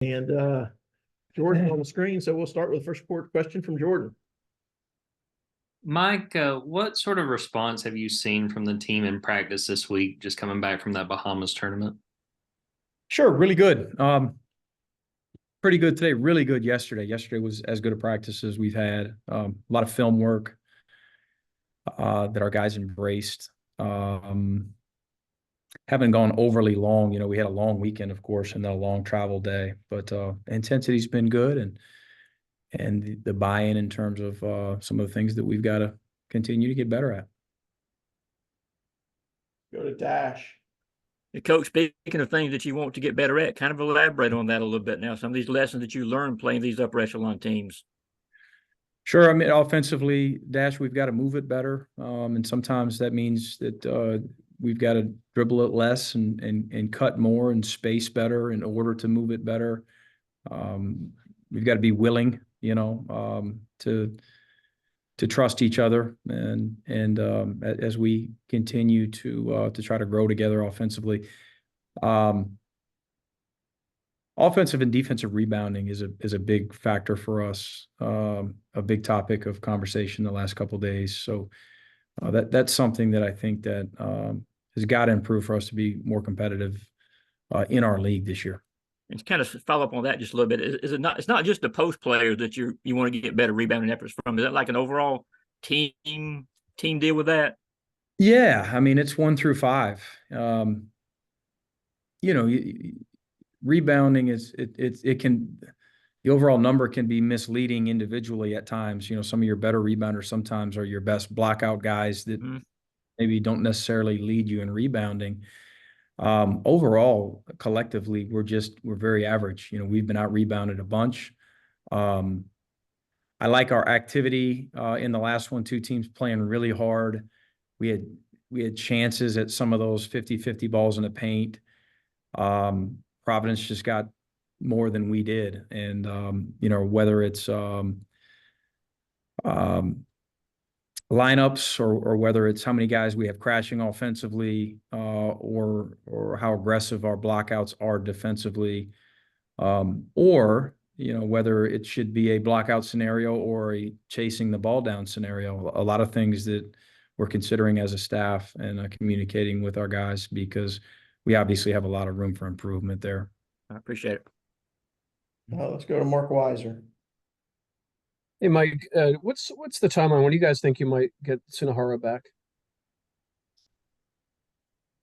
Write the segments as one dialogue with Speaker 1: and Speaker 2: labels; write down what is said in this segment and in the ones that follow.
Speaker 1: And Jordan on the screen. So we'll start with the first question from Jordan.
Speaker 2: Mike, what sort of response have you seen from the team in practice this week, just coming back from that Bahamas tournament?
Speaker 3: Sure, really good. Pretty good today, really good yesterday. Yesterday was as good a practice as we've had. A lot of film work that our guys embraced. Haven't gone overly long. We had a long weekend, of course, and then a long travel day. But intensity's been good, and the buy-in in terms of some of the things that we've got to continue to get better at.
Speaker 1: Go to Dash.
Speaker 4: Coach, speaking of things that you want to get better at, kind of elaborate on that a little bit now. Some of these lessons that you learned playing these upper echelon teams.
Speaker 3: Sure. I mean, offensively, Dash, we've got to move it better. And sometimes that means that we've got to dribble it less and cut more and space better in order to move it better. We've got to be willing, to trust each other and as we continue to try to grow together offensively. Offensive and defensive rebounding is a big factor for us, a big topic of conversation the last couple of days. So that's something that I think that has got to improve for us to be more competitive in our league this year.
Speaker 4: And to kind of follow up on that just a little bit, is it not? It's not just the post players that you want to get better rebounding efforts from. Is that like an overall team deal with that?
Speaker 3: Yeah, I mean it's 1 through 5. Rebounding the overall number can be misleading individually at times. Some of your better rebounders sometimes are your best blockout guys that maybe don't necessarily lead you in rebounding. Overall, collectively, we're very average. We've been out rebounded a bunch. I like our activity in the last one, 2 teams playing really hard. We had chances at some of those 50-50 balls in the paint. Providence just got more than we did. And, whether it's lineups or whether it's how many guys we have crashing offensively or how aggressive our blockouts are defensively, or whether it should be a blockout scenario or a chasing the ball down scenario. A lot of things that we're considering as a staff and communicating with our guys, because we obviously have a lot of room for improvement there.
Speaker 4: I appreciate it.
Speaker 1: Let's go to Mark Weiser.
Speaker 5: Hey, Mike, what's the timeline? When do you guys think you might get Sunahara back?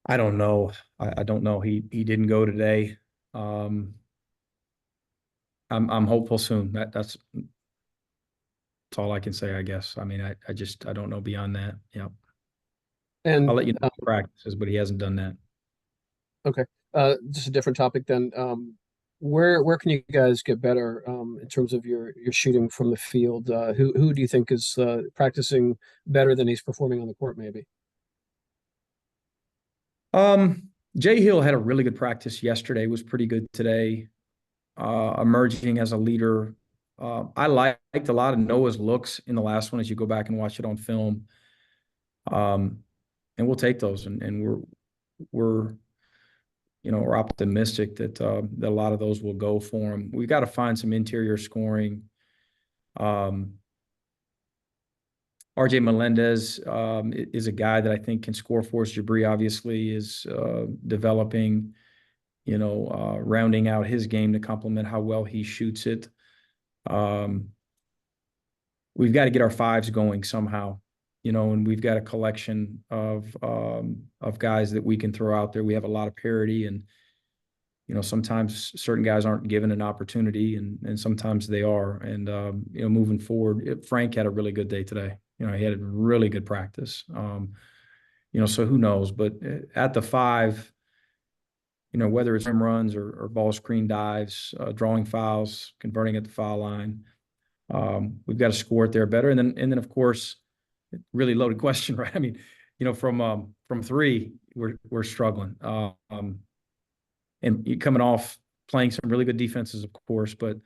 Speaker 3: I don't know. I don't know. He didn't go today. I'm hopeful soon. That's all I can say, I guess. I mean, I don't know beyond that. Yeah.
Speaker 5: And
Speaker 3: I'll let you know practices, but he hasn't done that.
Speaker 5: Okay. Just a different topic then. Where can you guys get better in terms of your shooting from the field? Who do you think is practicing better than he's performing on the court, maybe?
Speaker 3: Jay Hill had a really good practice yesterday, was pretty good today, emerging as a leader. I liked a lot of Noah's looks in the last one as you go back and watch it on film. And we'll take those, and we're optimistic that a lot of those will go for him. We've got to find some interior scoring. RJ Melendez is a guy that I think can score for us. Jabri obviously is developing, rounding out his game to complement how well he shoots it. We've got to get our 5s going somehow, and we've got a collection of guys that we can throw out there. We have a lot of parity, and sometimes certain guys aren't given an opportunity, and sometimes they are. And moving forward, Frank had a really good day today. He had a really good practice. So who knows? But at the 5, whether it's home runs or ball screen dives, drawing fouls, converting at the foul line, we've got to score it there better. And then of course, really loaded question, right? I mean, from 3, we're struggling. And coming off playing some really good defenses, of course, but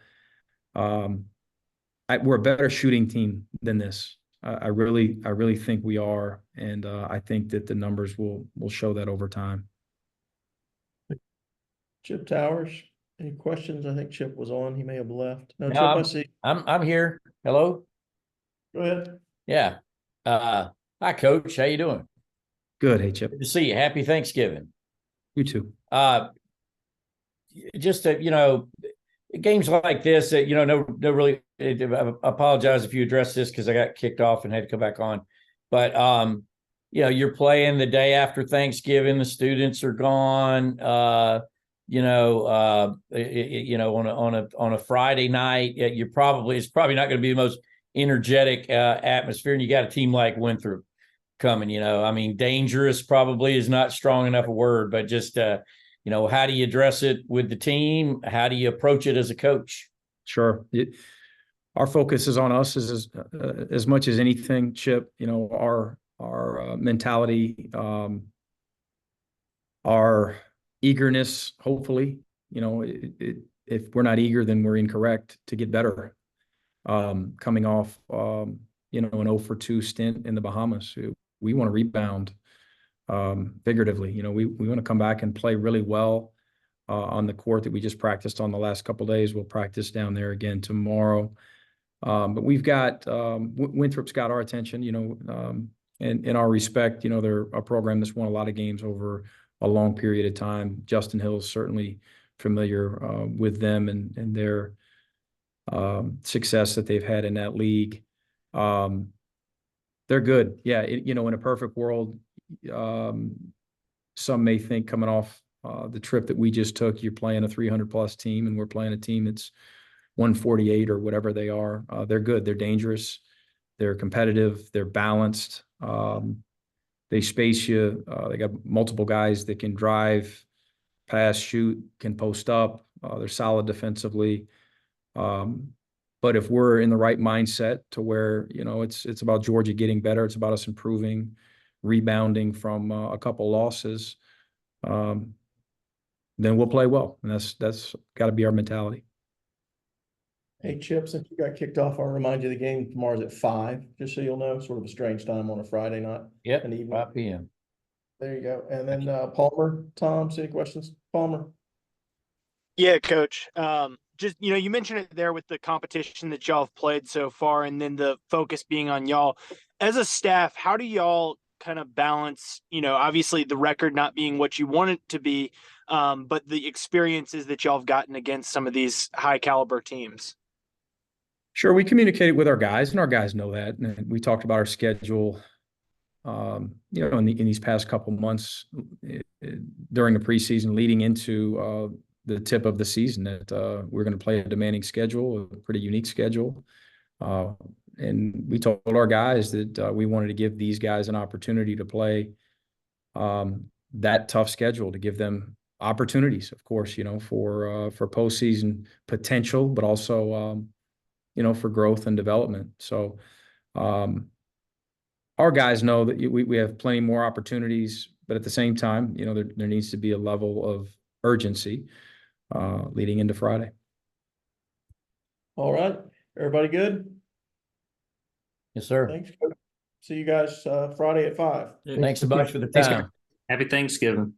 Speaker 3: we're a better shooting team than this. I really think we are, and I think that the numbers will show that over time.
Speaker 1: Chip Towers. Any questions? I think Chip was on. He may have left. No,
Speaker 6: No,
Speaker 1: Chip, I see.
Speaker 6: I'm here. Hello.
Speaker 1: Go ahead.
Speaker 6: Yeah. Hi, Coach. How you doing?
Speaker 3: Good. Hey, Chip.
Speaker 6: Good to see you. Happy Thanksgiving.
Speaker 3: You too.
Speaker 6: Just games like this that no really. I apologize if you addressed this because I got kicked off and had to come back on. But you're playing the day after Thanksgiving. The students are gone. On a Friday night, it's probably not going to be the most energetic atmosphere. And you got a team like Winthrop coming. I mean, dangerous probably is not strong enough a word, but just how do you address it with the team? How do you approach it as a coach?
Speaker 3: Sure. Our focus is on us as much as anything, Chip. Our mentality, our eagerness. Hopefully, if we're not eager, then we're incorrect to get better. Coming off, an 0-for-2 stint in the Bahamas, we want to rebound figuratively. We want to come back and play really well on the court that we just practiced on the last couple of days. We'll practice down there again tomorrow. But we've got Winthrop's got our attention, and in our respect, they're a program that's won a lot of games over a long period of time. Justin Hill's certainly familiar with them and their success that they've had in that league. They're good. Yeah. In a perfect world, some may think coming off the trip that we just took, you're playing a 300+ team and we're playing a team that's 148 or whatever they are. They're good. They're dangerous. They're competitive. They're balanced. They space you. They got multiple guys that can drive, pass, shoot, can post up. They're solid defensively. But if we're in the right mindset to where, it's about Georgia getting better, it's about us improving, rebounding from a couple losses, then we'll play well. And that's got to be our mentality.
Speaker 1: Hey, Chip, since you got kicked off, I'll remind you the game tomorrow's at 5, just so you'll know. Sort of a strange time on a Friday night.
Speaker 6: Yep.
Speaker 1: An evening.
Speaker 6: 5 p.m.
Speaker 1: There you go. And then Palmer, Tom, any questions? Palmer.
Speaker 7: Yeah, Coach. Just, you mentioned it there with the competition that y'all have played so far, and then the focus being on y'all. As a staff, how do y'all kind of balance, obviously the record not being what you want it to be, but the experiences that y'all have gotten against some of these high caliber teams?
Speaker 3: Sure. We communicated with our guys, and our guys know that. And we talked about our schedule, in these past couple months during the preseason leading into the tip of the season that we're going to play a demanding schedule, a pretty unique schedule. And we told our guys that we wanted to give these guys an opportunity to play that tough schedule, to give them opportunities, of course, for postseason potential, but also, for growth and development. So our guys know that we have plenty more opportunities, but at the same time, there needs to be a level of urgency leading into Friday.
Speaker 1: All right. Everybody good?
Speaker 6: Yes, sir.
Speaker 1: Thanks. See you guys Friday at 5.
Speaker 6: Thanks a bunch for the
Speaker 3: Thanks,
Speaker 6: time.
Speaker 2: Happy Thanksgiving.